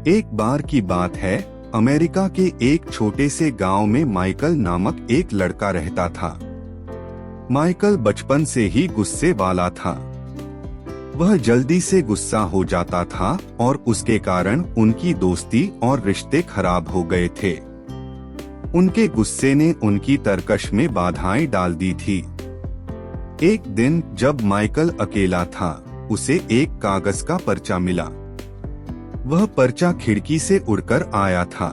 एक बार की बात है, अमेरिका के एक छोटे से गांव में माइकल नामक एक लड़का रहता था। माइकल बचपन से ही गुस्से वाला था। वह जल्दी से गुस्सा हो जाता था और उसके कारण उनकी दोस्ती और रिश्ते खराब हो गए थे। उनके गुस्से ने उनकी तरकश में बाधाएं डाल दी थी। एक दिन जब माइकल अकेला था, उसे एक कागज का पर्चा मिला। वह पर्चा खिड़की से उड़कर आया था,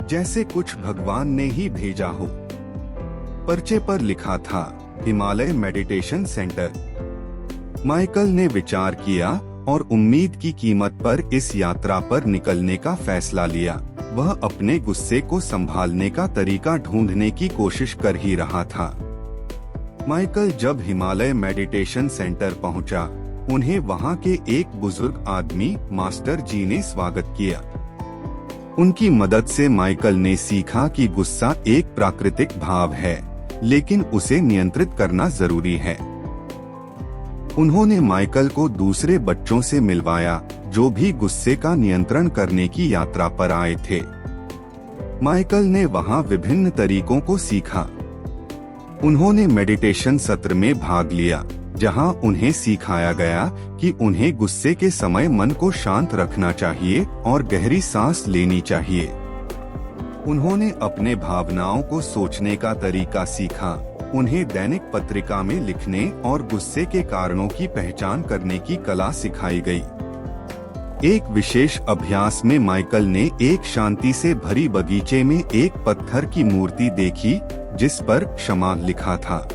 जैसे कुछ भगवान ने ही भेजा हो। पर्चे पर लिखा था, हिमालय मेडिटेशन सेंटर। माइकल ने विचार किया और उम्मीद की कीमत पर इस यात्रा पर निकलने का फैसला लिया। वह अपने गुस्से को संभालने का तरीका ढूंढने की कोशिश कर ही रहा था। माइकल जब हिमालय मेडिटेशन सेंटर पहुंचा, उन्हें वहां के एक बुजुर्ग आदमी मास्टर जी ने स्वागत किया। उनकी मदद से माइकल ने सीखा कि गुस्सा एक प्राकृतिक भाव है, लेकिन उसे नियंत्रित करना जरूरी है। उन्होंने माइकल को दूसरे बच्चों से मिलवाया, जो भी गुस्से का नियंत्रण करने की यात्रा पर आए थे। माइकल ने वहां विभिन्न तरीकों को सीखा। उन्होंने मेडिटेशन सत्र में भाग लिया, जहां उन्हें सिखाया गया कि उन्हें गुस्से के समय मन को शांत रखना चाहिए और गहरी सांस लेनी चाहिए। उन्होंने अपने भावनाओं को सोचने का तरीका सीखा। उन्हें दैनिक पत्रिका में लिखने और गुस्से के कारणों की पहचान करने की कला सिखाई गई। एक विशेष अभ्यास में माइकल ने एक शांति से भरी बगीचे में एक पत्थर की मूर्ति देखी, जिस पर क्षमा लिखा था।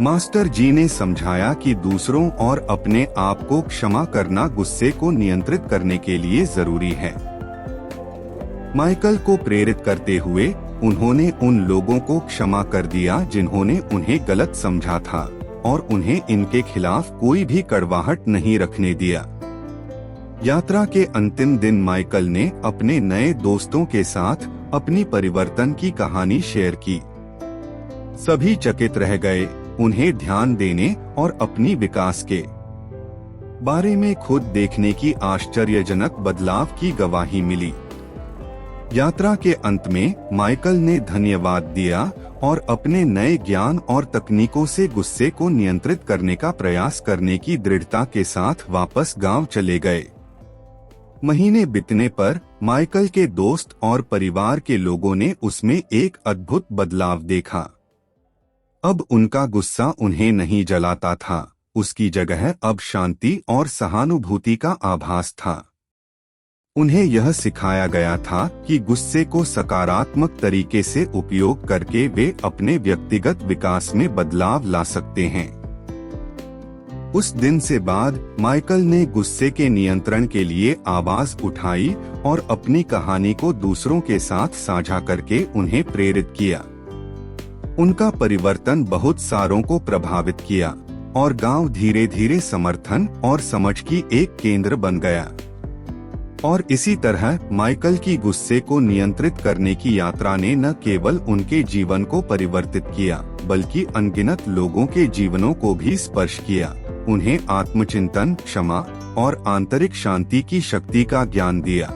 मास्टर जी ने समझाया कि दूसरों और अपने आप को क्षमा करना गुस्से को नियंत्रित करने के लिए जरूरी है। माइकल को प्रेरित करते हुए उन्होंने उन लोगों को क्षमा कर दिया जिन्होंने उन्हें गलत समझा था, और उन्हें इनके खिलाफ कोई भी कड़वाहट नहीं रखने दिया। यात्रा के अंतिम दिन माइकल ने अपने नए दोस्तों के साथ अपनी परिवर्तन की कहानी शेयर की। सभी चकित रह गए। उन्हें ध्यान देने और अपनी विकास के बारे में खुद देखने की आश्चर्यजनक बदलाव की गवाही मिली। यात्रा के अंत में माइकल ने धन्यवाद दिया और अपने नए ज्ञान और तकनीकों से गुस्से को नियंत्रित करने का प्रयास करने की दृढ़ता के साथ वापस गांव चले गए। महीने बीतने पर माइकल के दोस्त और परिवार के लोगों ने उसमें एक अद्भुत बदलाव देखा। अब उनका गुस्सा उन्हें नहीं जलाता था, उसकी जगह अब शांति और सहानुभूति का आभास था। उन्हें यह सिखाया गया था कि गुस्से को सकारात्मक तरीके से उपयोग करके वे अपने व्यक्तिगत विकास में बदलाव ला सकते हैं। उस दिन से बाद माइकल ने गुस्से के नियंत्रण के लिए आवाज उठाई और अपनी कहानी को दूसरों के साथ साझा करके उन्हें प्रेरित किया। उनका परिवर्तन बहुत सारों को प्रभावित किया और गांव धीरे धीरे समर्थन और समझ की एक केंद्र बन गया। और इसी तरह माइकल की गुस्से को नियंत्रित करने की यात्रा ने न केवल उनके जीवन को परिवर्तित किया, बल्कि अनगिनत लोगों के जीवनों को भी स्पर्श किया। उन्हें आत्मचिंतन, क्षमा और आंतरिक शांति की शक्ति का ज्ञान दिया।